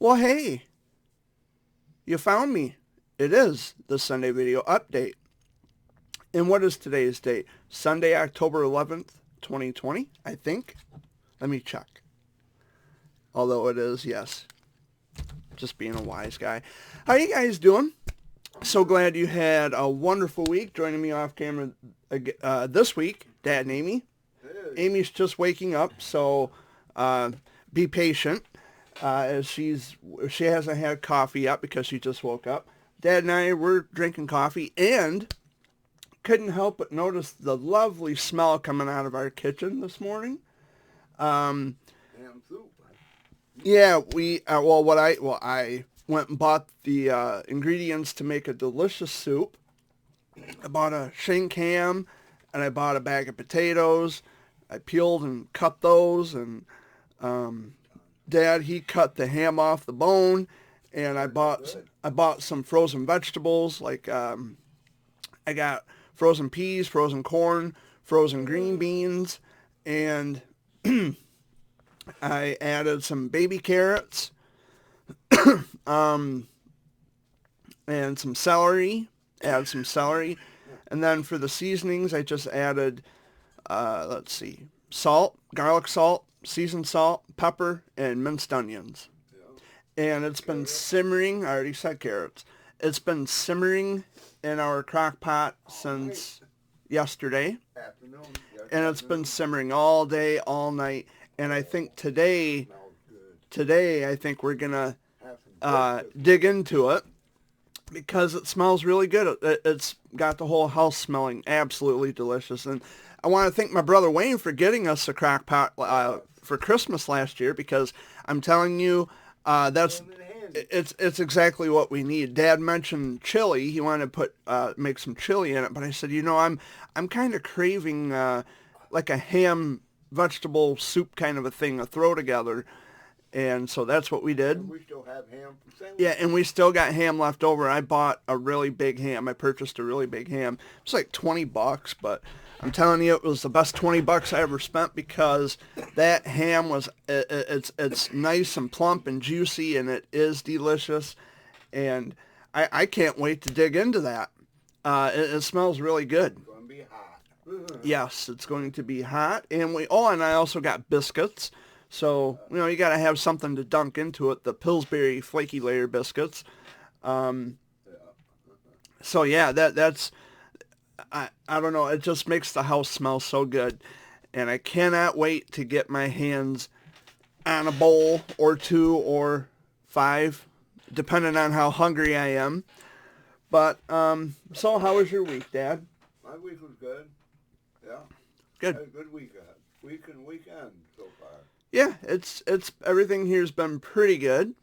Well, hey, you found me. It is the Sunday video update. And what is today's date? Sunday, October 11th, 2020, I think. Let me check. Although it is, yes. Just being a wise guy. How you guys doing? So glad you had a wonderful week. Joining me off camera this week, Dad and Amy. Hey. Amy's just waking up, so be patient. As she hasn't had coffee yet because she just woke up. Dad and I were drinking coffee and couldn't help but notice the lovely smell coming out of our kitchen this morning. Ham soup. Yeah, I went and bought the ingredients to make a delicious soup. I bought a shank ham and I bought a bag of potatoes. I peeled and cut those, and Dad, he cut the ham off the bone, and I bought some frozen vegetables, like I got frozen peas, frozen corn, frozen green beans, and I added some baby carrots, and some celery. Add some celery, and then for the seasonings, I just added, salt, garlic salt, seasoned salt, pepper, and minced onions. Yeah. And it's been simmering. I already said carrots. It's been simmering in our crock pot since yesterday, Afternoon. Yes, and it's been simmering all day, all night. And I think today, Smells good. I think we're gonna Have some breakfast. dig into it because it smells really good. It's got the whole house smelling absolutely delicious. And I want to thank my brother Wayne for getting us a crock pot for Christmas last year, because I'm telling you, that's Hand in hand. it's exactly what we need. Dad mentioned chili. He wanted to make some chili in it, but I said, I'm kind of craving like a ham vegetable soup kind of a thing to throw together, and so that's what we did. And we still have ham from sandwich. Yeah, and we still got ham left over. I bought a really big ham. I purchased a really big ham. It's like $20, but I'm telling you, it was the best $20 I ever spent, because that ham was it's nice and plump and juicy, and it is delicious. And I can't wait to dig into that. It smells really good. It's going to be hot. Yes, it's going to be hot. And and I also got biscuits. So, you got to have something to dunk into it. The Pillsbury Flaky Layer biscuits. So yeah, that's, I don't know. It just makes the house smell so good. And I cannot wait to get my hands on a bowl or two or five, depending on how hungry I am. But, so how was your week, Dad? My week was good. Yeah. Good. Had a good week and weekend so far. Yeah, it's everything here's been pretty good.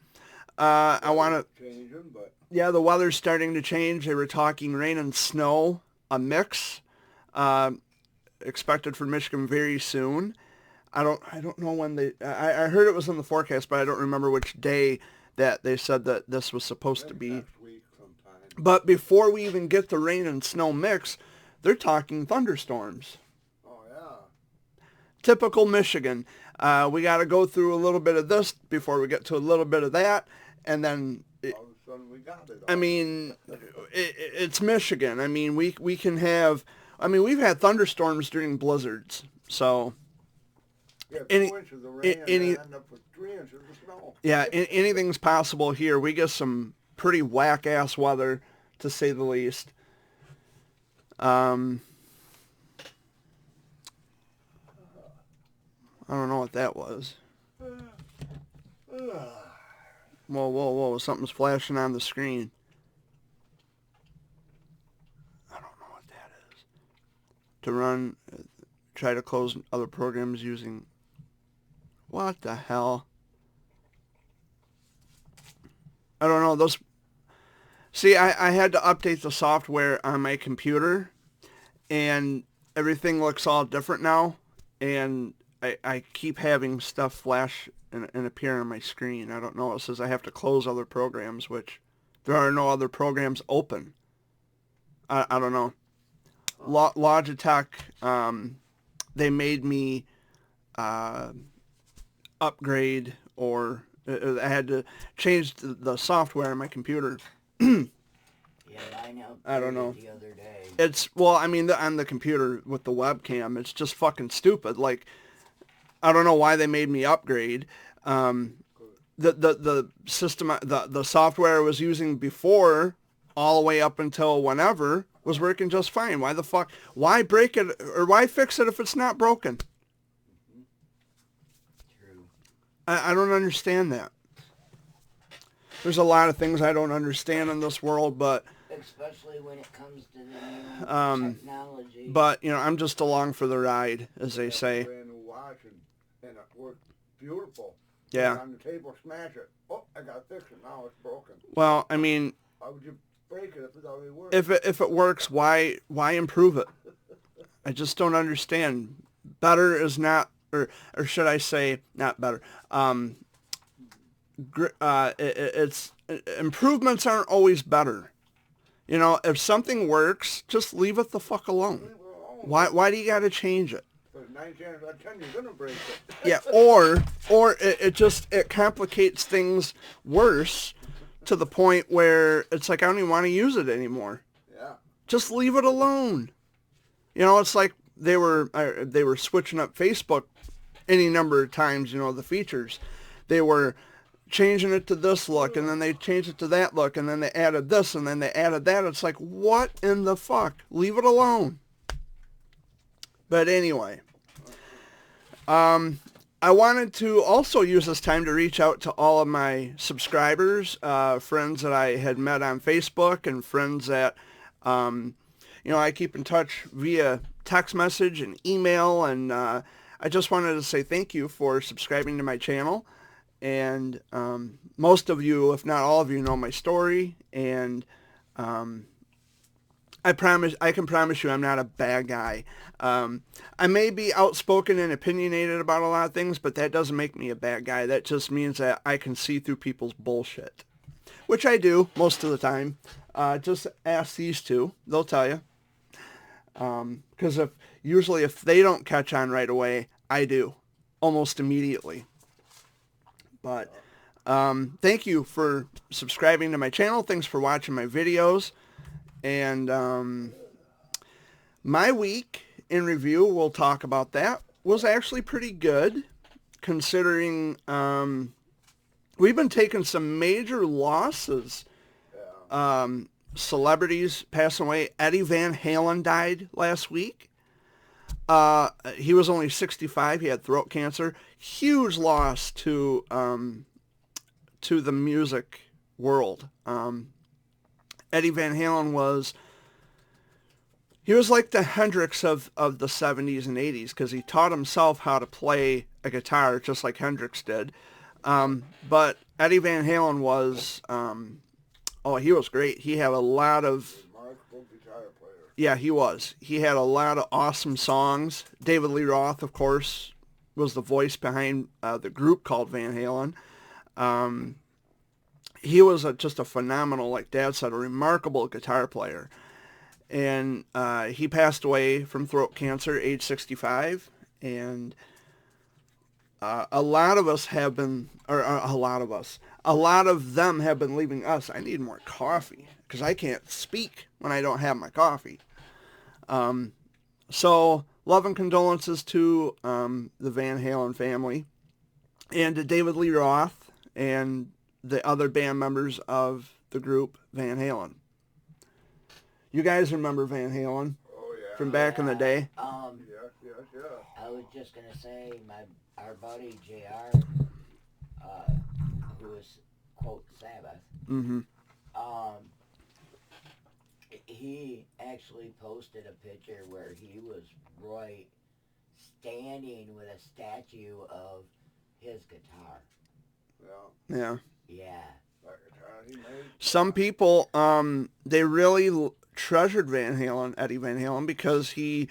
I want to, Changing, but yeah, the weather's starting to change. They were talking rain and snow, a mix, expected for Michigan very soon. I don't know when I heard it was in the forecast, but I don't remember which day that they said that this was supposed to be. next week sometime. But before we even get the rain and snow mix, they're talking thunderstorms. Oh, yeah. Typical Michigan. We got to go through a little bit of this before we get to a little bit of that, and then All of a sudden we got it. I mean, it's Michigan. I mean, we can have. I mean, we've had thunderstorms during blizzards. So Yeah, any- 2 inches of rain any- and end up with 3 inches of snow. yeah, anything's possible here. We get some pretty whack ass weather, to say the least. I don't know what that was. Whoa! Something's flashing on the screen. I don't know what that is. To run, try to close other programs using. What the hell? I don't know. Those. See, I had to update the software on my computer, and everything looks all different now, and I keep having stuff flash and appear on my screen. I don't know. It says I have to close other programs, which there are no other programs open. I don't know. Logitech, they made me upgrade or I had to change the software on my computer. Yeah, mine I don't know. the other day. On the computer with the webcam, it's just fucking stupid. Like, I don't know why they made me upgrade. The system, the software I was using before, all the way up until whenever, was working just fine. Why the fuck? Why break it or why fix it if it's not broken? True. I don't understand that. There's a lot of things I don't understand in this world, but Especially when it comes to the new technology. but I'm just along for the ride, as they say. Brand new watch and it worked beautiful. Yeah. Put it on the table, smash it. Oh, I got to fix it. Now it's broken. Well, I mean, Why would you break it if it already works? if it works, why improve it? I just don't understand. Better is not, or should I say, not better. It's improvements aren't always better. If something works, just leave it the fuck alone. Leave it alone. Why do you got to change it? There's 9 chances out of 10 you're gonna break it. Yeah, or it complicates things worse to the point where it's like I don't even want to use it anymore. Yeah. Just leave it alone. It's like they were switching up Facebook any number of times. The features, they were changing it to this look, and then they changed it to that look, and then they added this, and then they added that. It's like, what in the fuck? Leave it alone. But anyway, I wanted to also use this time to reach out to all of my subscribers, friends that I had met on Facebook, and friends that, I keep in touch via text message and email, and I just wanted to say thank you for subscribing to my channel. And most of you, if not all of you, know my story, and I can promise you I'm not a bad guy. I may be outspoken and opinionated about a lot of things, but that doesn't make me a bad guy. That just means that I can see through people's bullshit, which I do most of the time. Just ask these two. They'll tell you. Because usually if they don't catch on right away, I do, almost immediately. But thank you for subscribing to my channel. Thanks for watching my videos. And my week in review, we'll talk about that, was actually pretty good, considering we've been taking some major losses. Celebrities passing away. Eddie Van Halen died last week. He was only 65. He had throat cancer. Huge loss to the music world. Eddie Van Halen was like the Hendrix of the 70s and 80s, because he taught himself how to play a guitar just like Hendrix did. But Eddie Van Halen was, he was great. He had a lot of... Remarkable guitar player. Yeah, he was. He had a lot of awesome songs. David Lee Roth, of course, was the voice behind the group called Van Halen. He was just a phenomenal, like Dad said, a remarkable guitar player. And he passed away from throat cancer, age 65. And a lot of us have been, a lot of them have been leaving us. I need more coffee, because I can't speak when I don't have my coffee. So, love and condolences to the Van Halen family, and to David Lee Roth, and the other band members of the group Van Halen. You guys remember Van Halen Oh, yeah. from back in the day? Yes. I was just gonna say our buddy JR, who was quote Sabbath. Mm-hmm. He actually posted a picture where he was right standing with a statue of his guitar. Yeah. Yeah. Yeah. That guitar he made. Some people, they really treasured Van Halen, Eddie Van Halen, because it's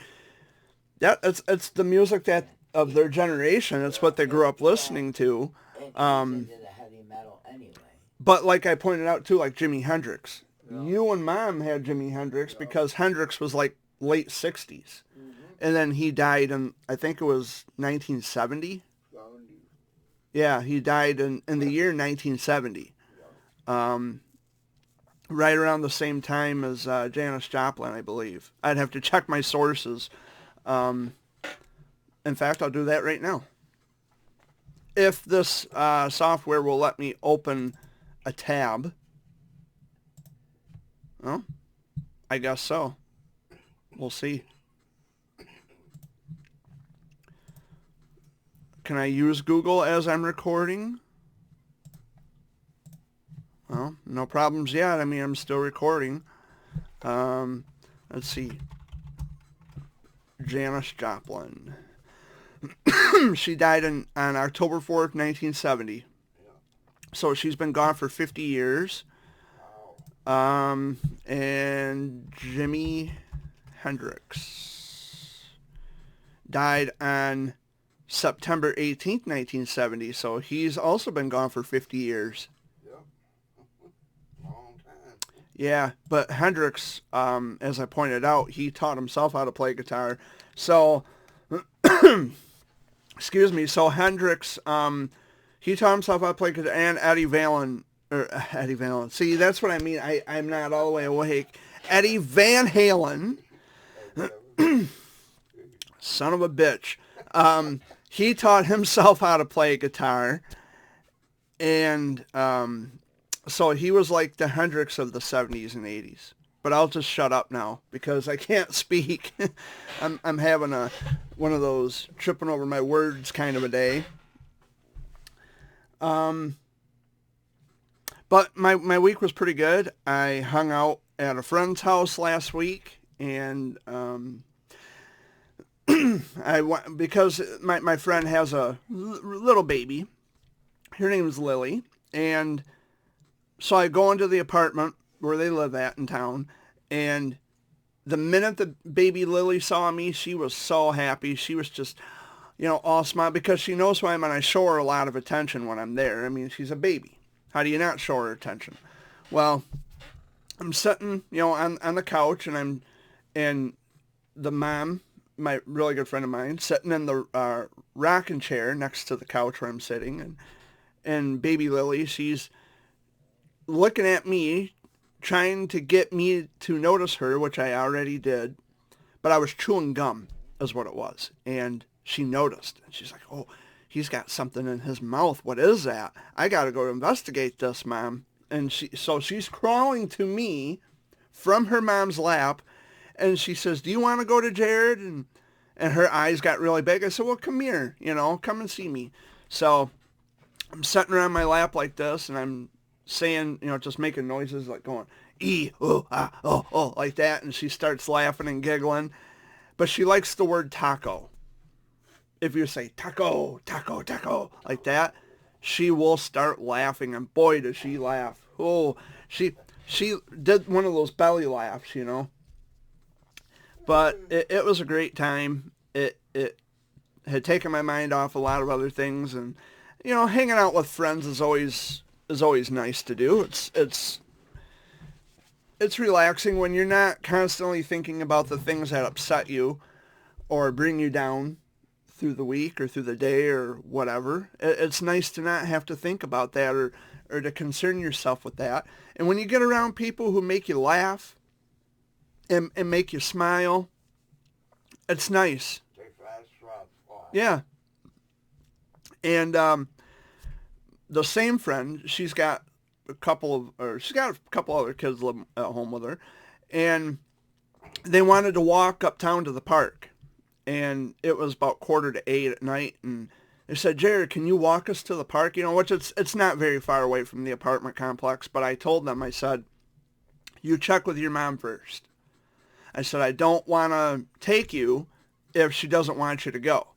the music that of their generation. It's what they grew up listening to. And he's into the heavy metal anyway. But like I pointed out too, like Jimi Hendrix. Yeah. You and Mom had Jimi Hendrix because Hendrix was like late 60s. Mm-hmm. And then he died in, I think it was 1970. 70. Yeah, he died in the year 1970. Right around the same time as Janis Joplin, I believe. I'd have to check my sources. Um, in fact, I'll do that right now. If this software will let me open a tab. Well, I guess so. We'll see. Can I use Google as I'm recording? Well, no problems yet. I mean, I'm still recording. Let's see. Janis Joplin. She died on October 4th, 1970. So she's been gone for 50 years. And Jimi Hendrix died on September 18th, 1970. So he's also been gone for 50 years. Yeah, but Hendrix, as I pointed out, he taught himself how to play guitar. So, excuse me. So Hendrix, he taught himself how to play guitar, and Eddie Van Halen. See, that's what I mean. I'm not all the way awake. Eddie Van Halen, son of a bitch. He taught himself how to play guitar, and so he was like the Hendrix of the 70s and 80s. But I'll just shut up now because I can't speak. I'm having one of those tripping over my words kind of a day. But my week was pretty good. I hung out at a friend's house last week, and because my friend has a little baby. Her name is Lily, and so I go into the apartment where they live at in town, and the minute the baby Lily saw me, she was so happy. She was just, all smile because she knows who I am, and I show her a lot of attention when I'm there. I mean, she's a baby. How do you not show her attention? Well, I'm sitting, on the couch, and the mom, my really good friend of mine, sitting in the rocking chair next to the couch where I'm sitting, and baby Lily, she's looking at me, trying to get me to notice her, which I already did, but I was chewing gum is what it was, and she noticed, and she's like, oh, he's got something in his mouth. What is that? I got to go investigate this, Mom. And so she's crawling to me from her mom's lap, and she says, do you want to go to Jared? And her eyes got really big. I said, well, come here, come and see me. So I'm sitting around my lap like this, and I'm saying, just making noises like going, oh, ah, oh, like that. And she starts laughing and giggling. But she likes the word taco. If you say taco, taco, taco, like that, she will start laughing. And boy, does she laugh. Oh, she did one of those belly laughs, But it was a great time. It had taken my mind off a lot of other things. And, hanging out with friends is always nice to do. It's relaxing when you're not constantly thinking about the things that upset you or bring you down through the week or through the day or whatever. It's nice to not have to think about that or to concern yourself with that. And when you get around people who make you laugh and make you smile, it's nice. Yeah. And the same friend, she's got a couple other kids live at home with her, and they wanted to walk uptown to the park. And it was about 7:45 at night, and they said, Jared, can you walk us to the park? Which it's not very far away from the apartment complex, but I told them, I said, you check with your mom first. I said, I don't want to take you if she doesn't want you to go.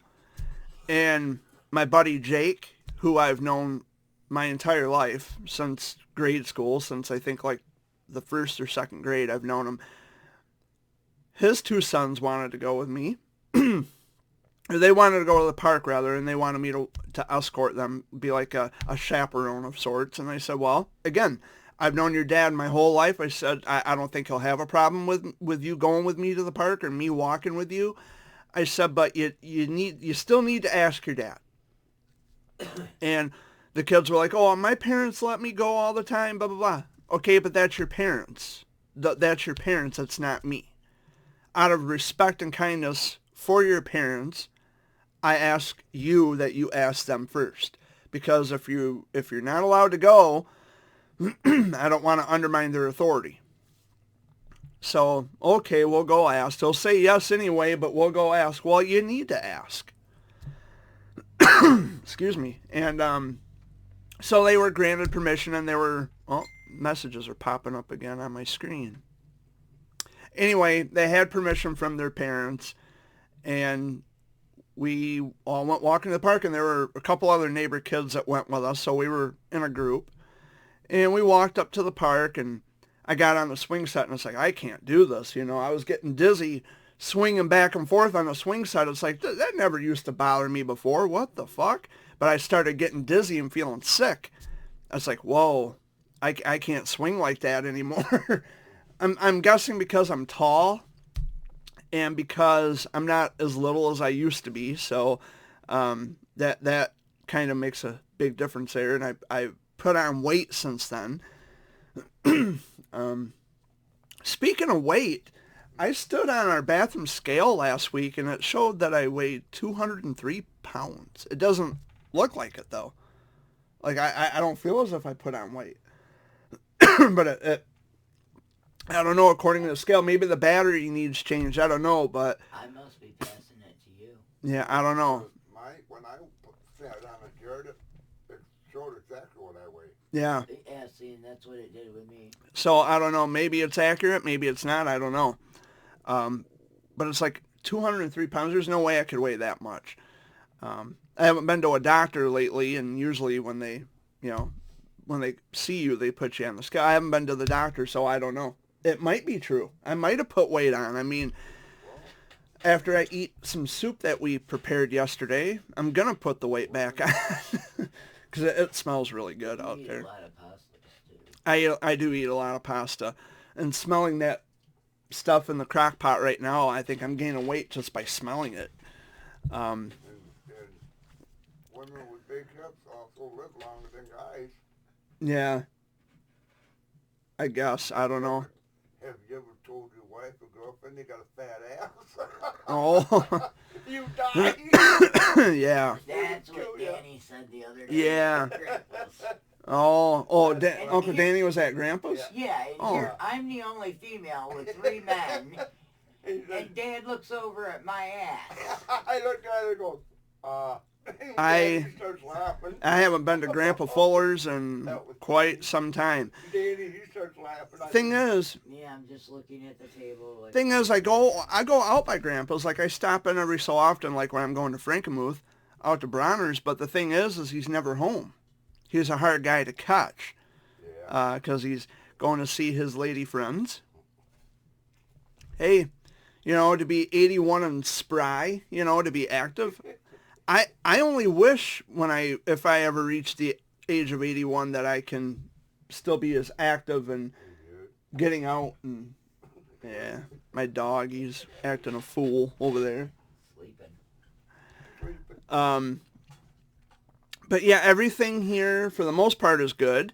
And my buddy Jake, who I've known my entire life, since grade school, since I think like the first or second grade, I've known him. His two sons wanted to go with me. They wanted to go to the park, rather, and they wanted me to escort them, be like a chaperone of sorts. And I said, well, again, I've known your dad my whole life. I said, I don't think he'll have a problem with you going with me to the park or me walking with you. I said, but you still need to ask your dad. And the kids were like, oh, my parents let me go all the time, blah, blah, blah. Okay, but that's your parents. That's your parents. That's not me. Out of respect and kindness for your parents, I ask you that you ask them first. Because if you're not allowed to go, I don't want to undermine their authority. So, okay, we'll go ask. They'll say yes anyway, but we'll go ask. Well, you need to ask. Excuse me. And so they were granted permission, and they were, oh, messages are popping up again on my screen. Anyway, they had permission from their parents, and we all went walking to the park, and there were a couple other neighbor kids that went with us, so we were in a group. And we walked up to the park, and I got on the swing set, and it's like, I can't do this. You know, I was getting dizzy swinging back and forth on the swing set. It's like, that never used to bother me before. What the fuck? But I started getting dizzy and feeling sick. I was like, whoa, I can't swing like that anymore. I'm guessing because I'm tall and because I'm not as little as I used to be. So that kind of makes a big difference there. And I put on weight since then. Speaking of weight, I stood on our bathroom scale last week, and it showed that I weighed 203 pounds. It doesn't look like it, though. Like, I don't feel as if I put on weight. But I don't know, according to the scale, maybe the battery needs changed. I don't know, but... I must be passing it to you. Yeah, I don't know. When I sat on a dirt, it showed exactly what I weighed. Yeah. Yeah, see, and that's what it did with me. So, I don't know. Maybe it's accurate. Maybe it's not. I don't know. But it's like 203 pounds. There's no way I could weigh that much. I haven't been to a doctor lately, and usually when they see you, they put you on the scale. I haven't been to the doctor, so I don't know. It might be true. I might have put weight on. I mean, after I eat some soup that we prepared yesterday, I'm going to put the weight back on. Because it smells really good out there. You eat a lot of pasta, too. I do eat a lot of pasta. And smelling that stuff in the crock pot right now, I think I'm gaining weight just by smelling it. And women with big hips also live longer than guys. Yeah. I guess. I don't know. Have you ever told your wife or girlfriend they got a fat ass? Oh. You die. Yeah. That's what Danny said the other day. Yeah. Oh, Uncle Danny was at Grandpa's? Yeah, and Oh. here, I'm the only female with 3 men, and Dad looks over at my ass. I looked at her and go, I- He starts laughing. I haven't been to Grandpa Fuller's in quite some time. Danny, he starts laughing. Thing is, Yeah, I'm just looking at the table. Like, I go out by Grandpa's. Like, I stop in every so often, like when I'm going to Frankenmuth, out to Bronner's. But the thing is he's never home. He's a hard guy to catch. Yeah. Because he's going to see his lady friends. Hey, to be 81 and spry, to be active. I only wish if I ever reach the age of 81 that I can still be as active and getting out. And yeah, my dog, he's acting a fool over there. sleeping. But yeah, everything here for the most part is good.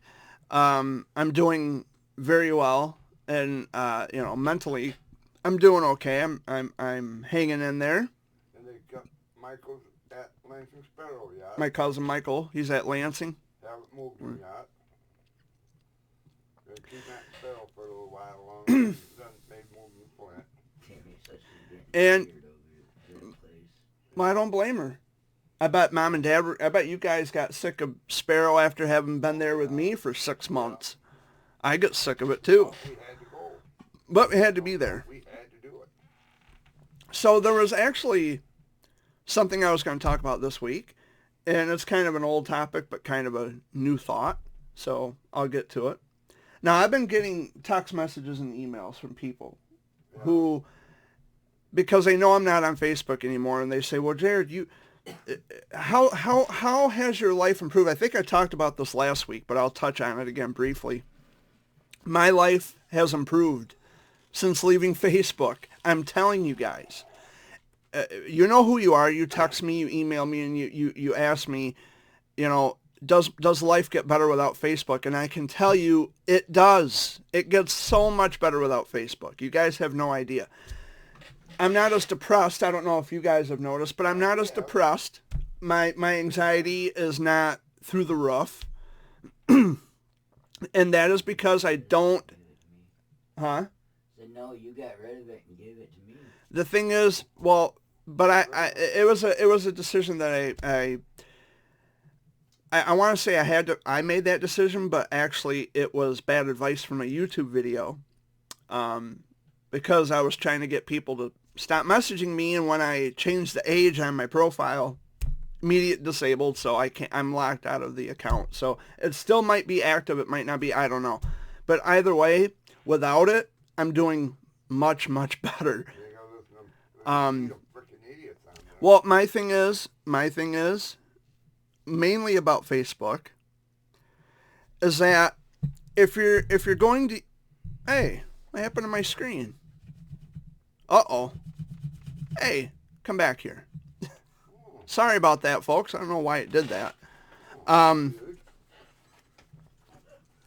I'm doing very well, and mentally, I'm doing okay. I'm hanging in there. And they got Michael's at Lansing Sparrow yacht. My cousin Michael, he's at Lansing. Haven't moved him yet. Gonna keep that Sparrow for a little while longer. Then they move him for it. Tammy says she's getting And- weird over your place. Well, I don't blame her. I bet Mom and Dad I bet you guys got sick of Sparrow after having been there with me for 6 months. I got sick of it too. We had to go. But we had to be there. We had to do it. So there was actually something I was going to talk about this week, and it's kind of an old topic, but kind of a new thought. So I'll get to it. Now, I've been getting text messages and emails from people who, because they know I'm not on Facebook anymore, and they say, well, Jared, how has your life improved? I think I talked about this last week, but I'll touch on it again briefly. My life has improved since leaving Facebook. I'm telling you guys. You know who you are. You text me, you email me, and you ask me, does life get better without Facebook? And I can tell you it does. It gets so much better without Facebook. You guys have no idea. I'm not as depressed. I don't know if you guys have noticed, but I'm not as depressed. My anxiety is not through the roof. And that is because I don't... Huh? So no, you got rid of it and gave it to me. The thing is, well, but it was a decision that I want to say I made that decision, but actually it was bad advice from a YouTube video, because I was trying to get people to stop messaging me, and when I changed the age on my profile, immediate disabled, so I'm locked out of the account. So it still might be active, it might not be, I don't know. But either way, without it, I'm doing much, much better. Well, my thing is, mainly about Facebook, is that if you're going to, hey, what happened to my screen? Uh-oh. Hey, come back here. Sorry about that, folks. I don't know why it did that. Am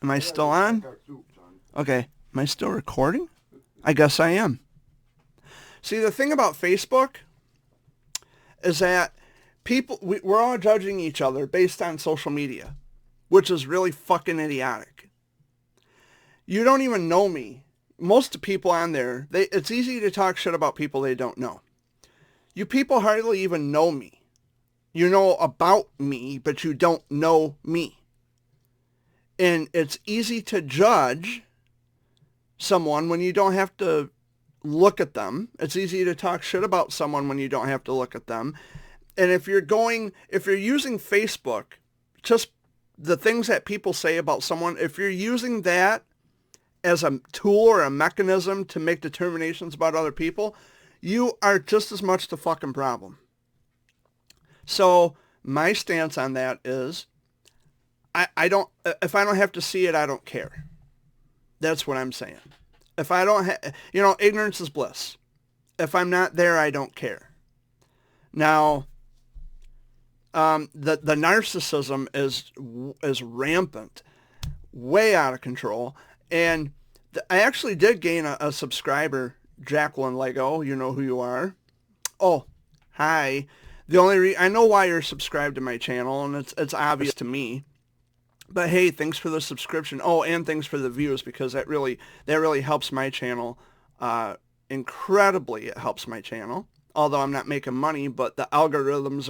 I still on? Okay. Am I still recording? I guess I am. See, the thing about Facebook is that we're all judging each other based on social media, which is really fucking idiotic. You don't even know me. Most people on there, it's easy to talk shit about people they don't know. You people hardly even know me. You know about me, but you don't know me. And it's easy to judge someone when you don't have to look at them. It's easy to talk shit about someone when you don't have to look at them. And if you're using Facebook, just the things that people say about someone, if you're using that as a tool or a mechanism to make determinations about other people, you are just as much the fucking problem. So my stance on that is, if I don't have to see it, I don't care. That's what I'm saying. If I don't ignorance is bliss. If I'm not there, I don't care. Now, the narcissism is rampant, way out of control. And I actually did gain a subscriber, Jacqueline Lego. You know who you are. Oh, hi. I know why you're subscribed to my channel, and it's obvious to me. But hey, thanks for the subscription. Oh, and thanks for the views, because that really helps my channel incredibly. It helps my channel. Although I'm not making money, but the algorithms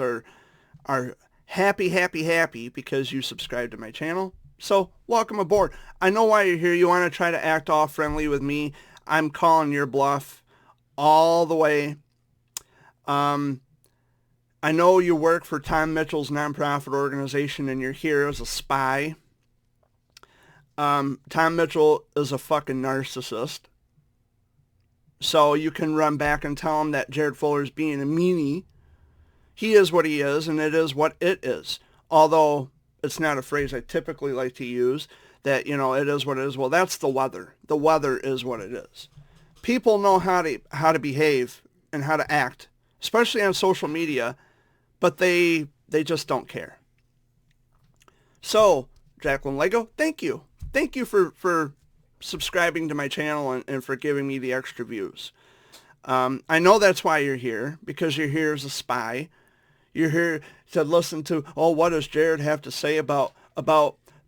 are happy because you subscribe to my channel. So welcome aboard. I know why you're here. You want to try to act all friendly with me. I'm calling your bluff all the way. I know you work for Tom Mitchell's nonprofit organization and you're here as a spy. Tom Mitchell is a fucking narcissist. So you can run back and tell him that Jared Fuller's being a meanie. He is what he is, and it is what it is. Although it's not a phrase I typically like to use, that, it is what it is. Well, that's the weather. The weather is what it is. People know how to behave and how to act, especially on social media, but they just don't care. So, Jacqueline Lego, thank you. Thank you for subscribing to my channel and for giving me the extra views. I know that's why you're here, because you're here as a spy. You're here to listen to, what does Jared have to say about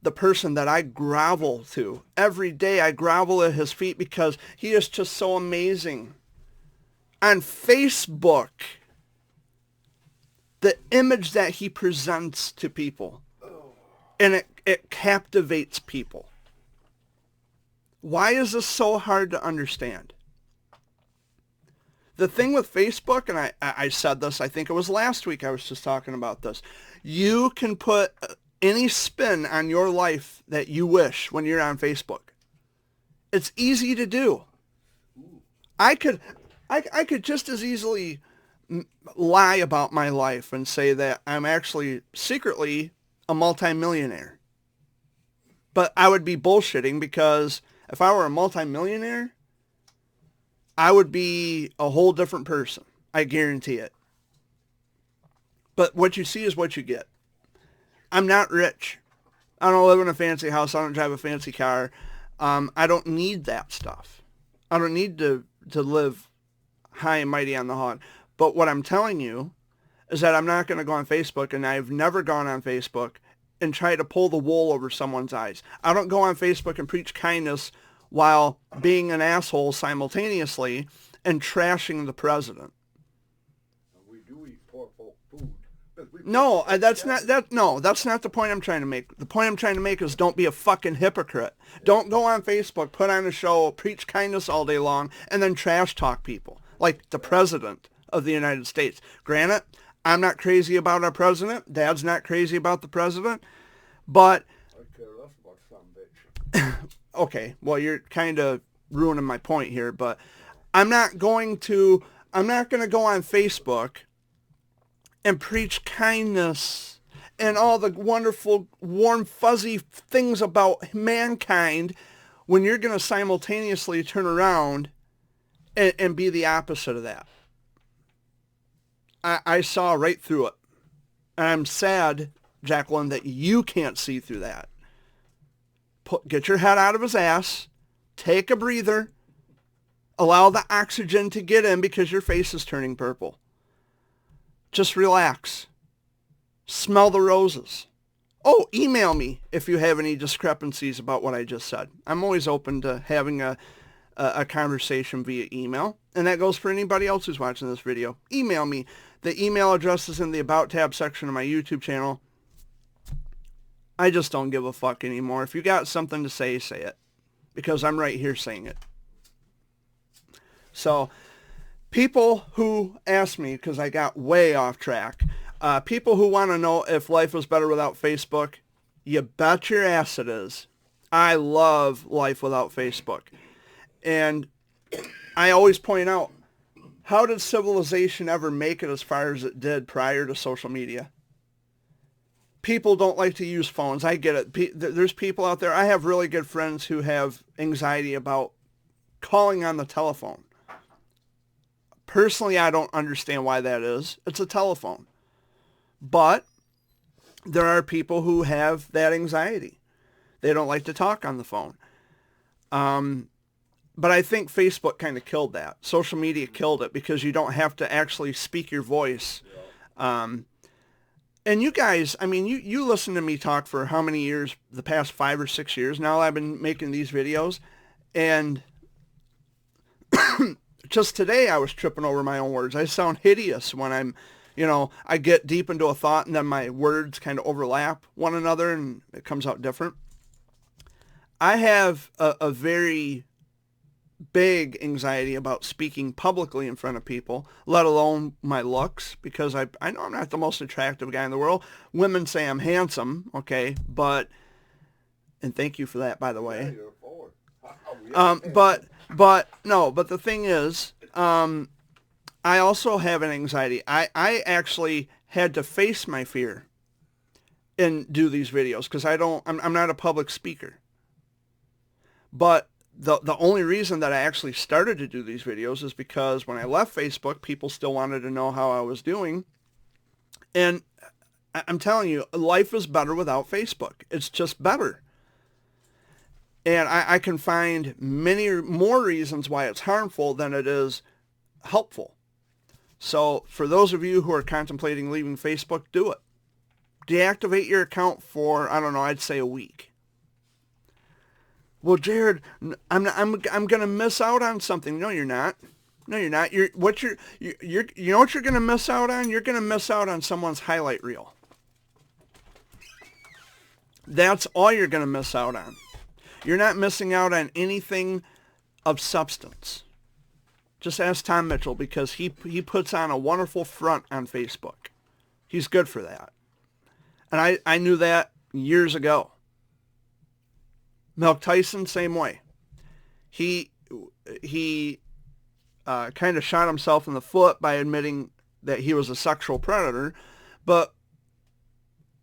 the person that I grovel to. Every day I grovel at his feet because he is just so amazing. On Facebook, the image that he presents to people, and it captivates people. Why is this so hard to understand? The thing with Facebook, and I said this, I think it was last week I was just talking about this. You can put any spin on your life that you wish when you're on Facebook. It's easy to do. I could just as easily lie about my life and say that I'm actually secretly a multimillionaire. But I would be bullshitting, because if I were a multimillionaire, I would be a whole different person. I guarantee it. But what you see is what you get. I'm not rich. I don't live in a fancy house. I don't drive a fancy car. I don't need that stuff. I don't need to live high and mighty on the hog. But what I'm telling you is that I'm not going to go on Facebook, and I've never gone on Facebook and try to pull the wool over someone's eyes. I don't go on Facebook and preach kindness while being an asshole simultaneously and trashing the president. We do eat poor folk food. No, that's not the point I'm trying to make. The point I'm trying to make is don't be a fucking hypocrite. Don't go on Facebook, put on a show, preach kindness all day long, and then trash talk people like the president of the United States. Granted, I'm not crazy about our president. Dad's not crazy about the president. But I care less about some bitch. okay, well, you're kind of ruining my point here, but I'm not going to go on Facebook and preach kindness and all the wonderful, warm, fuzzy things about mankind when you're going to simultaneously turn around and be the opposite of that. I saw right through it. And I'm sad, Jacqueline, that you can't see through that. Get your head out of his ass, take a breather, allow the oxygen to get in because your face is turning purple. Just relax. Smell the roses. Oh, email me if you have any discrepancies about what I just said. I'm always open to having a conversation via email. And that goes for anybody else who's watching this video. Email me. The email address is in the About tab section of my YouTube channel. I just don't give a fuck anymore. If you got something to say, say it. Because I'm right here saying it. So, people who ask me, because I got way off track, people who want to know if life was better without Facebook, you bet your ass it is. I love life without Facebook. And I always point out, how did civilization ever make it as far as it did prior to social media? People don't like to use phones. I get it. There's people out there. I have really good friends who have anxiety about calling on the telephone. Personally, I don't understand why that is. It's a telephone. But there are people who have that anxiety. They don't like to talk on the phone. But I think Facebook kind of killed that. Social media killed it because you don't have to actually speak your voice. And you guys, I mean, you listen to me talk for how many years? The past 5 or 6 years now I've been making these videos. And just today I was tripping over my own words. I sound hideous when I'm, I get deep into a thought and then my words kind of overlap one another and it comes out different. I have a very big anxiety about speaking publicly in front of people, let alone my looks, because I know I'm not the most attractive guy in the world. Women say I'm handsome, okay, and thank you for that, by the way. But the thing is, I also have an anxiety. I actually had to face my fear and do these videos because I'm not a public speaker. But the only reason that I actually started to do these videos is because when I left Facebook, people still wanted to know how I was doing. And I'm telling you, life is better without Facebook. It's just better. And I can find many more reasons why it's harmful than it is helpful. So for those of you who are contemplating leaving Facebook, do it. Deactivate your account for, I don't know, I'd say a week. Well, Jared, I'm going to miss out on something. No, you're not. No, you're not. You know what you're going to miss out on? You're going to miss out on someone's highlight reel. That's all you're going to miss out on. You're not missing out on anything of substance. Just ask Tom Mitchell because he puts on a wonderful front on Facebook. He's good for that. And I knew that years ago. Mike Tyson, same way. He kind of shot himself in the foot by admitting that he was a sexual predator. But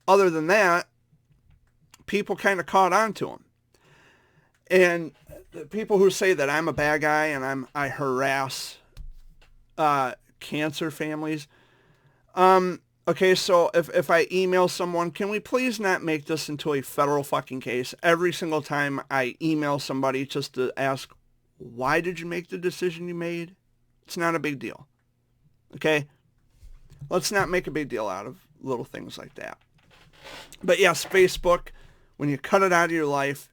other than that, people kind of caught on to him. And the people who say that I'm a bad guy and I harass cancer families, Okay, so if I email someone, can we please not make this into a federal fucking case every single time I email somebody just to ask, why did you make the decision you made? It's not a big deal. Okay? Let's not make a big deal out of little things like that. But yes, Facebook, when you cut it out of your life,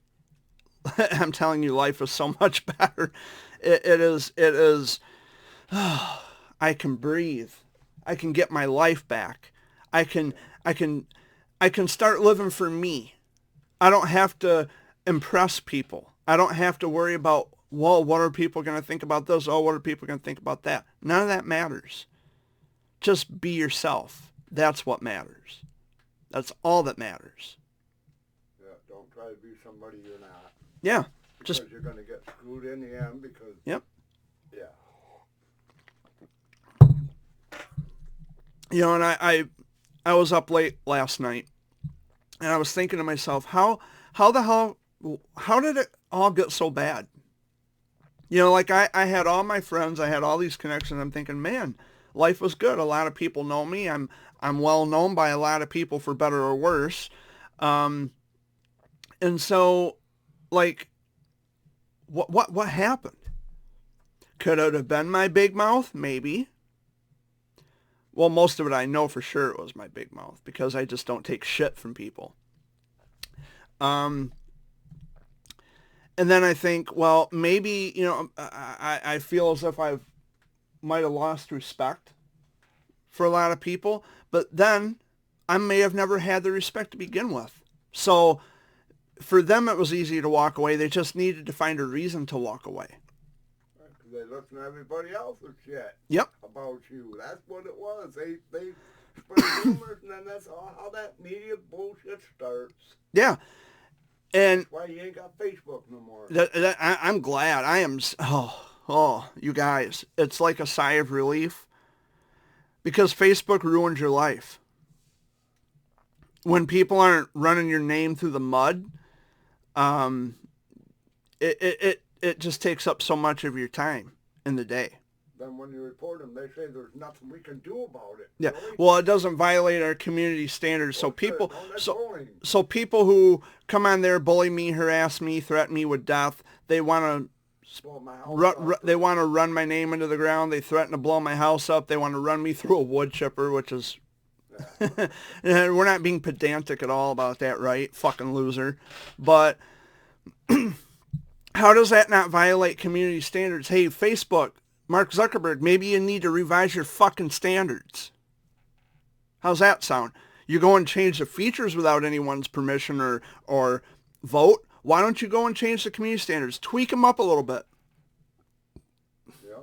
I'm telling you, life is so much better. It is, I can breathe. I can get my life back. I can start living for me. I don't have to impress people. I don't have to worry about, well, what are people going to think about this? Oh, what are people going to think about that? None of that matters. Just be yourself. That's what matters. That's all that matters. Yeah, don't try to be somebody you're not. Yeah. Because you're going to get screwed in the end because... Yep. Yeah. You know, and I was up late last night, and I was thinking to myself, how the hell, how did it all get so bad? You know, like I had all my friends, I had all these connections. I'm thinking, man, life was good. A lot of people know me. I'm well known by a lot of people for better or worse. And so, like, what happened? Could it have been my big mouth? Maybe. Well, most of it I know for sure it was my big mouth because I just don't take shit from people. And then I think, well, maybe, you know, I feel as if I might have lost respect for a lot of people, but then I may have never had the respect to begin with. So for them, it was easy to walk away. They just needed to find a reason to walk away. They listen to everybody else's shit. Yep. About you. That's what it was. They spread rumors, and then that's all how that media bullshit starts. Yeah. And that's why you ain't got Facebook no more. I'm glad. I am. Oh, you guys. It's like a sigh of relief because Facebook ruined your life. When people aren't running your name through the mud, it just takes up so much of your time in the day. Then when you report them, they say there's nothing we can do about it. Yeah. Really? Well, it doesn't violate our community standards. So people, so people who come on there, bully me, harass me, threaten me with death, they want to they want to run my name into the ground. They threaten to blow my house up. They want to run me through a wood chipper, which is, and we're not being pedantic at all about that, right? Fucking loser. But how does that not violate community standards? Hey, Facebook, Mark Zuckerberg, maybe you need to revise your fucking standards. How's that sound? You go and change the features without anyone's permission or vote. Why don't you go and change the community standards? Tweak them up a little bit. Yeah.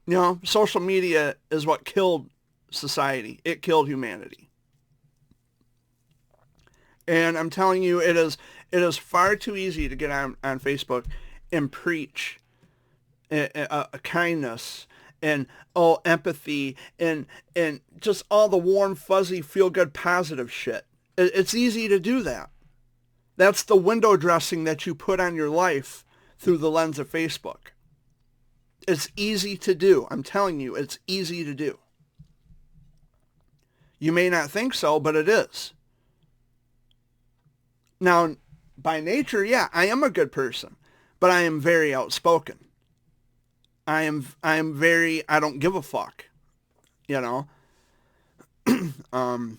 You know, social media is what killed society. It killed humanity. And I'm telling you, it is far too easy to get on Facebook and preach a kindness and empathy and just all the warm, fuzzy, feel-good, positive shit. It's easy to do that. That's the window dressing that you put on your life through the lens of Facebook. It's easy to do. I'm telling you, it's easy to do. You may not think so, but it is. Now, by nature, yeah, I am a good person, but I am very outspoken. I am very, I don't give a fuck, you know? And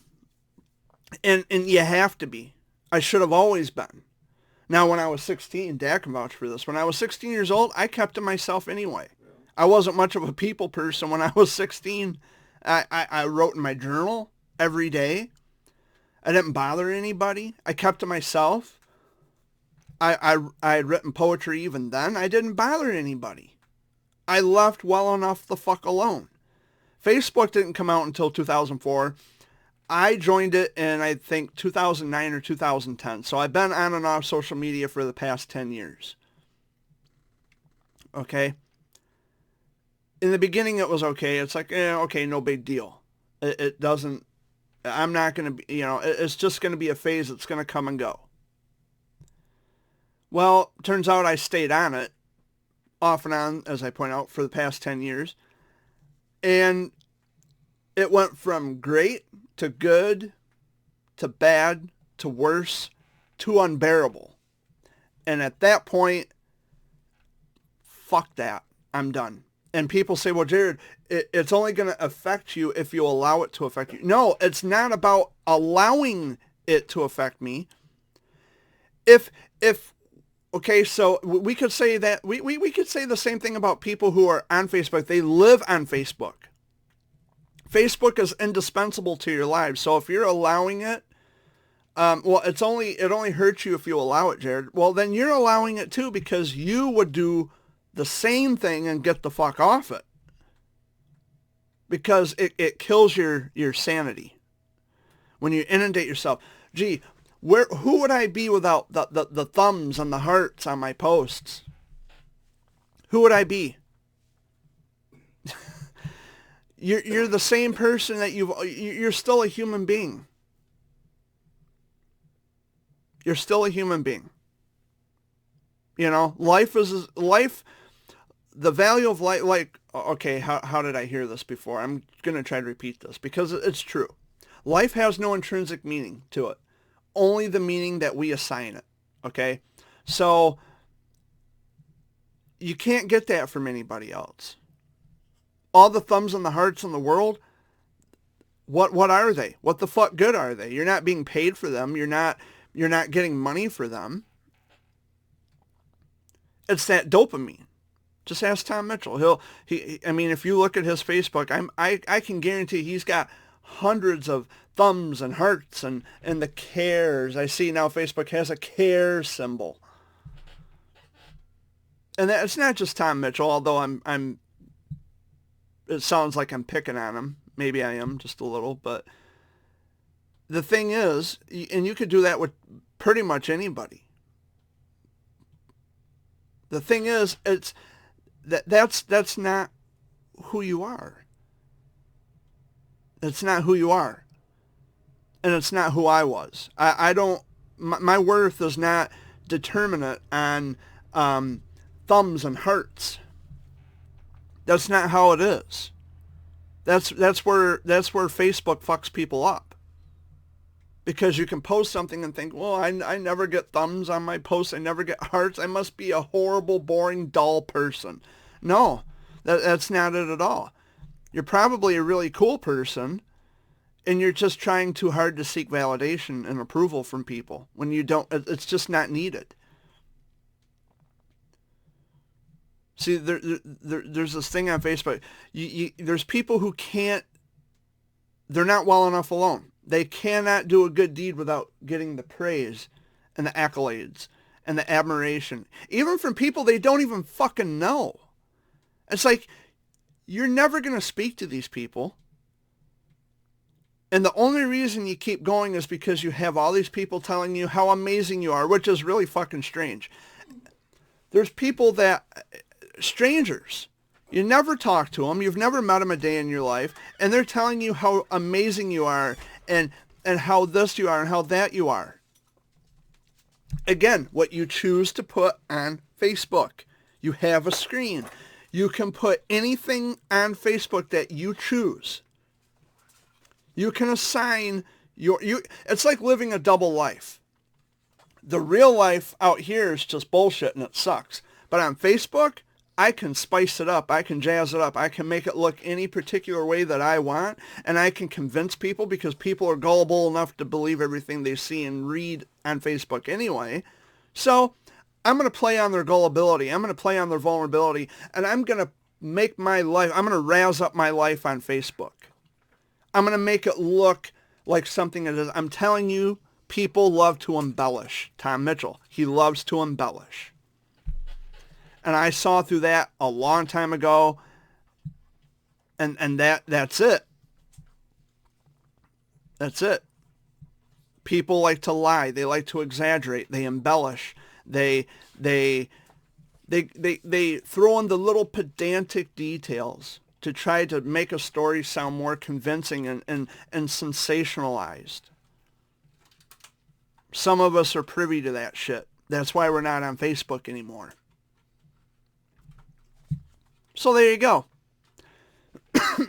you have to be. I should have always been. Now, when I was 16, Dad can vouch for this. When I was 16 years old, I kept to myself anyway. Yeah. I wasn't much of a people person when I was 16. I wrote in my journal every day. I didn't bother anybody. I kept to myself. I had written poetry even then. I didn't bother anybody. I left well enough the fuck alone. Facebook didn't come out until 2004. I joined it in, I think, 2009 or 2010. So I've been on and off social media for the past 10 years. Okay? In the beginning, it was okay. It's like, okay, no big deal. It doesn't, I'm not going to be, it's just going to be a phase that's going to come and go. Well, turns out I stayed on it, off and on, as I point out, for the past 10 years. And it went from great to good to bad to worse to unbearable. And at that point, fuck that. I'm done. And people say, well, Jared, it's only going to affect you if you allow it to affect you. No, it's not about allowing it to affect me. Okay, so we could say that, we could say the same thing about people who are on Facebook. They live on Facebook. Facebook is indispensable to your lives. So if you're allowing it, well, it only hurts you if you allow it, Jared. Well, then you're allowing it too, because you would do the same thing and get the fuck off it. Because it kills your sanity when you inundate yourself. Gee, who would I be without the thumbs and the hearts on my posts? Who would I be? You're the same person that you're still a human being. You're still a human being. You know, life. The value of life, like, okay, how did I hear this before? I'm going to try to repeat this because it's true. Life has no intrinsic meaning to it. Only the meaning that we assign it, okay? So you can't get that from anybody else. All the thumbs and the hearts in the world, what are they? What the fuck good are they? You're not being paid for them. You're not getting money for them. It's that dopamine. Just ask Tom Mitchell. I mean, if you look at his Facebook, I can guarantee he's got hundreds of thumbs and hearts and the cares. I see now Facebook has a care symbol. And it's not just Tom Mitchell, although it sounds like I'm picking on him. Maybe I am just a little, but the thing is, and you could do that with pretty much anybody. The thing is, that's not who you are. It's not who you are. And it's not who I was. My worth is not determinate on thumbs and hearts. That's not how it is. That's where Facebook fucks people up. Because you can post something and think, well, I never get thumbs on my posts. I never get hearts. I must be a horrible, boring, dull person. No, that's not it at all. You're probably a really cool person, and you're just trying too hard to seek validation and approval from people when you don't. It's just not needed. See, there's this thing on Facebook. There's people who can't. They're not well enough alone. They cannot do a good deed without getting the praise and the accolades and the admiration, even from people they don't even fucking know. It's like, you're never going to speak to these people. And the only reason you keep going is because you have all these people telling you how amazing you are, which is really fucking strange. There's people strangers, you never talk to them, you've never met them a day in your life, and they're telling you how amazing you are and how this you are and how that you are. Again, what you choose to put on Facebook. You have a screen. You can put anything on Facebook that you choose. You can assign it's like living a double life. The real life out here is just bullshit and it sucks. But on Facebook, I can spice it up. I can jazz it up. I can make it look any particular way that I want. And I can convince people, because people are gullible enough to believe everything they see and read on Facebook anyway. So I'm going to play on their gullibility. I'm going to play on their vulnerability. And I'm going to make my life, I'm going to razz up my life on Facebook. I'm going to make it look like something it is. I'm telling you, people love to embellish. Tom Mitchell, he loves to embellish. And I saw through that a long time ago. And that's it. That's it. People like to lie. They like to exaggerate. They embellish. They throw in the little pedantic details to try to make a story sound more convincing and sensationalized. Some of us are privy to that shit. That's why we're not on Facebook anymore. So there you go.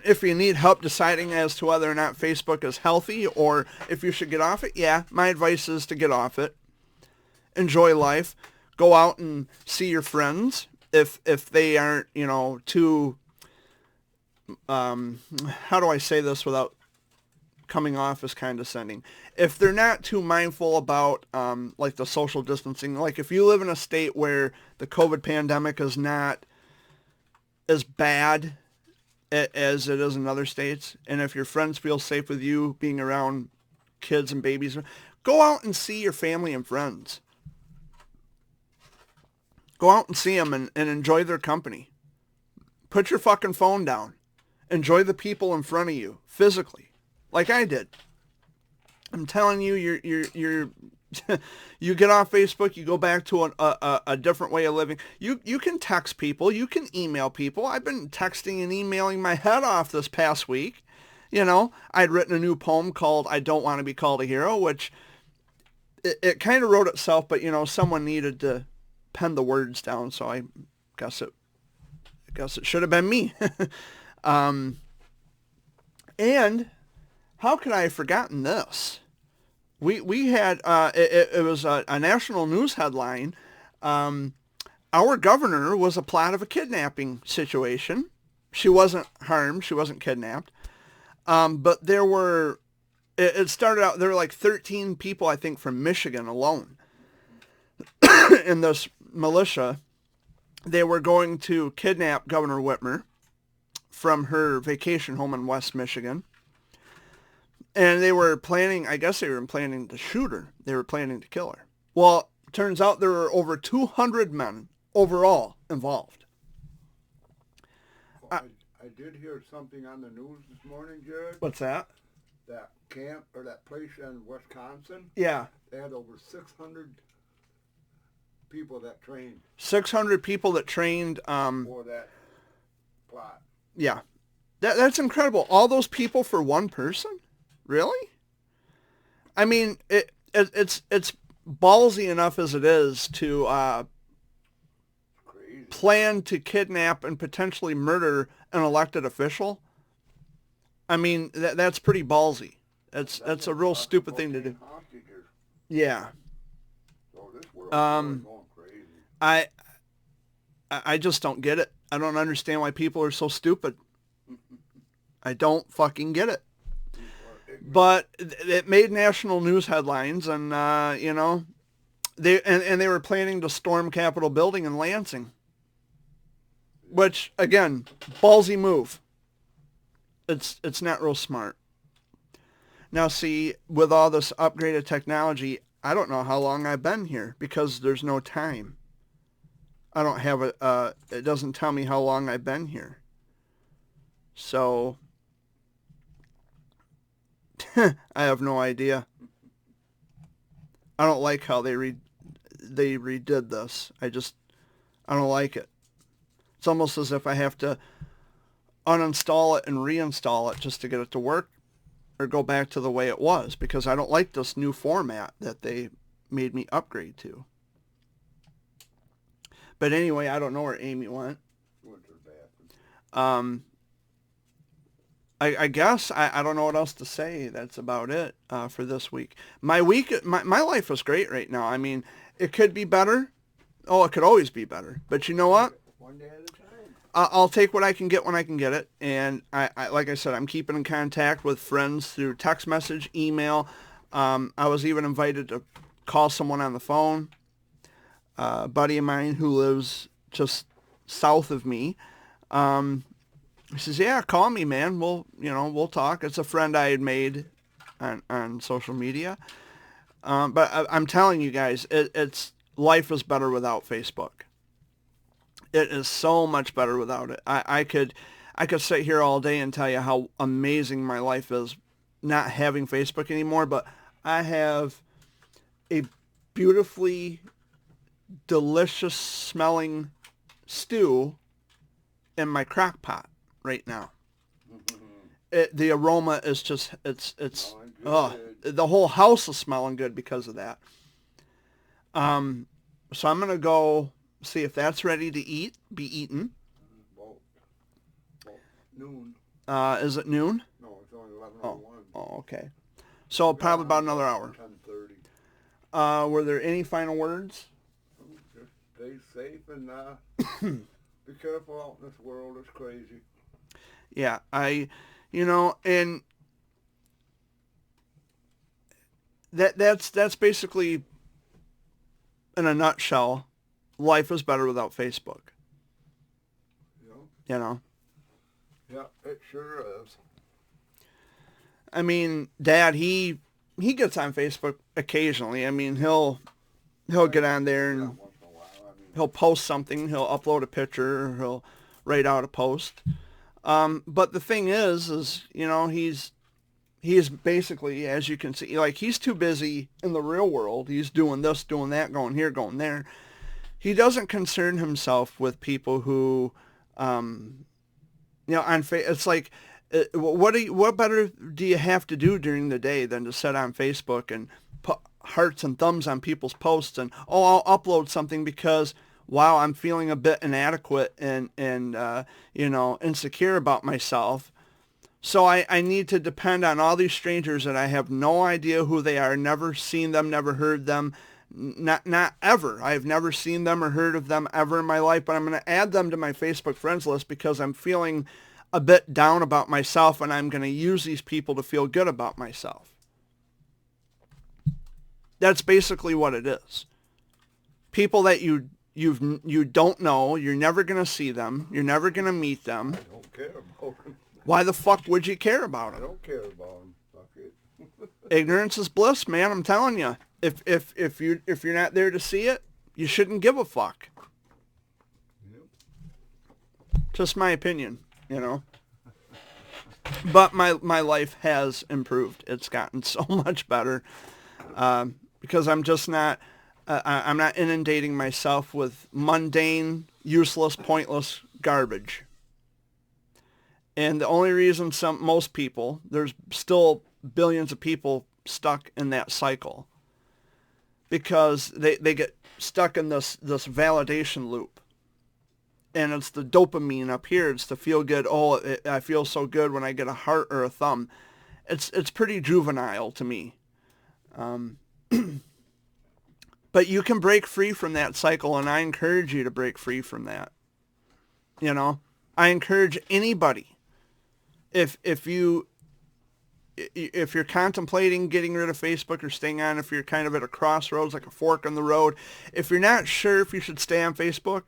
if you need help deciding as to whether or not Facebook is healthy or if you should get off it, yeah, my advice is to get off it. Enjoy life. Go out and see your friends if they aren't, too, how do I say this without coming off as condescending? If they're not too mindful about, like the social distancing, like if you live in a state where the COVID pandemic is not as bad as it is in other states, and if your friends feel safe with you being around kids and babies, go out and see your family and friends. Go out and see them and enjoy their company. Put your fucking phone down. Enjoy the people in front of you physically, like I did. I'm telling you, you're you get off Facebook, you go back to a different way of living. You can text people, you can email people. I've been texting and emailing my head off this past week. I'd written a new poem called "I Don't Want to Be Called a Hero," which it kind of wrote itself, but someone needed to pen the words down, so I guess it should have been me. And how could I have forgotten this? We had, it was a national news headline. Our governor was a plot of a kidnapping situation. She wasn't harmed. She wasn't kidnapped. But it started out, there were like 13 people, I think, from Michigan alone in this militia. They were going to kidnap Governor Whitmer from her vacation home in West Michigan. And they were planning, I guess they were planning to shoot her. They were planning to kill her. Well, turns out there were over 200 men overall involved. Well, I did hear something on the news this morning, Jared. What's that? That camp, or that place in Wisconsin, Yeah. they had over 600 people that trained 600 people that trained. for that plot. Yeah. That's incredible. All those people for one person? Really? I mean, it's ballsy enough as it is to Crazy. plan to kidnap and potentially murder an elected official. I mean, that's pretty ballsy. That's a real stupid thing to do. Hostages. Yeah. So this world is going crazy. I just don't get it. I don't understand why people are so stupid. I don't fucking get it. But it made national news headlines, and they were planning to storm Capitol building in Lansing, which again, ballsy move. It's not real smart. Now, see, with all this upgraded technology, I don't know how long I've been here because there's no time. I don't have it doesn't tell me how long I've been here. So I have no idea. I don't like how they redid this. I don't like it. It's almost as if I have to uninstall it and reinstall it just to get it to work or go back to the way it was, because I don't like this new format that they made me upgrade to. But anyway, I don't know where Amy went. I guess I don't know what else to say. That's about it for this week. My life is great right now. I mean, it could be better. Oh, it could always be better. But you know what? One day at a time. I'll take what I can get when I can get it. And I like I said, I'm keeping in contact with friends through text message, email. I was even invited to call someone on the phone. A buddy of mine who lives just south of me. He says, "Yeah, call me, man. We'll talk." It's a friend I had made on social media. But I'm telling you guys, it's life is better without Facebook. It is so much better without it. I could sit here all day and tell you how amazing my life is not having Facebook anymore, but I have a beautifully delicious smelling stew in my crock pot right now. The aroma is just, it's the whole house is smelling good because of that. So I'm going to go see if that's ready to be eaten. Well, noon. Is it noon? No, it's only 11:01. Oh, okay. So probably about another hour. 10:30. Were there any final words? Just stay safe and be careful out in this world. It's crazy. Yeah, and that's basically, in a nutshell, life is better without Facebook. Yeah, it sure is. I mean, Dad, he gets on Facebook occasionally. I mean, he'll get on there and Once in a while. I mean, he'll post something. He'll upload a picture. Or he'll write out a post. But the thing is he's basically, as you can see, like, he's too busy in the real world. He's doing this, doing that, going here, going there. He doesn't concern himself with people who, it's like, what better do you have to do during the day than to sit on Facebook and put hearts and thumbs on people's posts and, I'll upload something because, wow, I'm feeling a bit inadequate and insecure about myself. So I need to depend on all these strangers that I have no idea who they are, never seen them, never heard them, not ever. I've never seen them or heard of them ever in my life, but I'm going to add them to my Facebook friends list because I'm feeling a bit down about myself, and I'm going to use these people to feel good about myself. That's basically what it is. People that you don't know, you're never going to see them, you're never going to meet them. I don't care about them. Why the fuck would you care about I them? don't care about them. Fuck it. Ignorance is bliss, man. I'm telling you. If you're not there to see it, you shouldn't give a fuck. Yep. Just my opinion, But my life has improved. It's gotten so much better because I'm just not. I'm not inundating myself with mundane, useless, pointless garbage. And the only reason most people, there's still billions of people stuck in that cycle, because they get stuck in this validation loop. And it's the dopamine up here. It's the feel good. I feel so good when I get a heart or a thumb. It's pretty juvenile to me. But you can break free from that cycle, and I encourage you to break free from that. I encourage anybody, if you're contemplating getting rid of Facebook or staying on, if you're kind of at a crossroads, like a fork in the road, if you're not sure if you should stay on Facebook,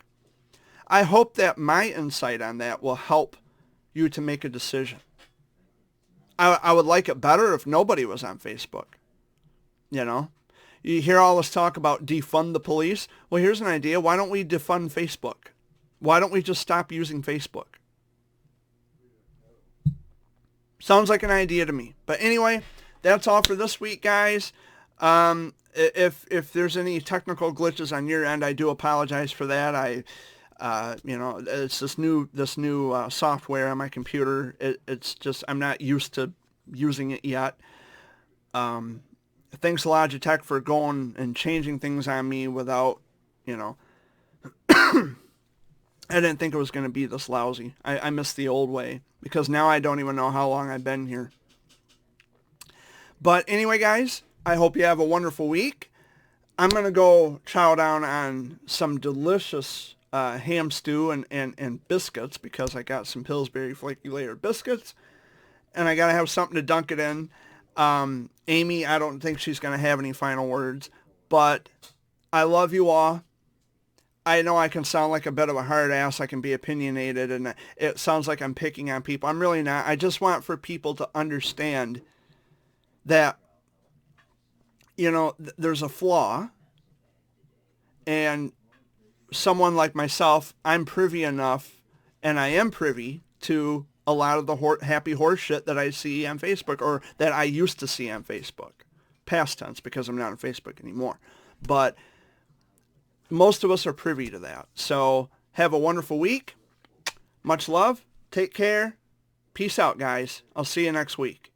I hope that my insight on that will help you to make a decision. I would like it better if nobody was on Facebook. You hear all this talk about defund the police. Well, here's an idea. Why don't we defund Facebook? Why don't we just stop using Facebook? Sounds like an idea to me. But anyway, that's all for this week, guys. If there's any technical glitches on your end, I do apologize for that. It's this new software on my computer. It's just, I'm not used to using it yet. Thanks Logitech for going and changing things on me without, I didn't think it was going to be this lousy. I miss the old way, because now I don't even know how long I've been here. But anyway, guys, I hope you have a wonderful week. I'm going to go chow down on some delicious ham stew and biscuits, because I got some Pillsbury Flaky Layer biscuits, and I got to have something to dunk it in. Amy, I don't think she's going to have any final words, but I love you all. I know I can sound like a bit of a hard ass. I can be opinionated, and it sounds like I'm picking on people. I'm really not. I just want for people to understand that, there's a flaw, and someone like myself, I'm privy enough, and I am privy to a lot of the happy horse shit that I see on Facebook, or that I used to see on Facebook. Past tense, because I'm not on Facebook anymore. But most of us are privy to that. So have a wonderful week. Much love. Take care. Peace out, guys. I'll see you next week.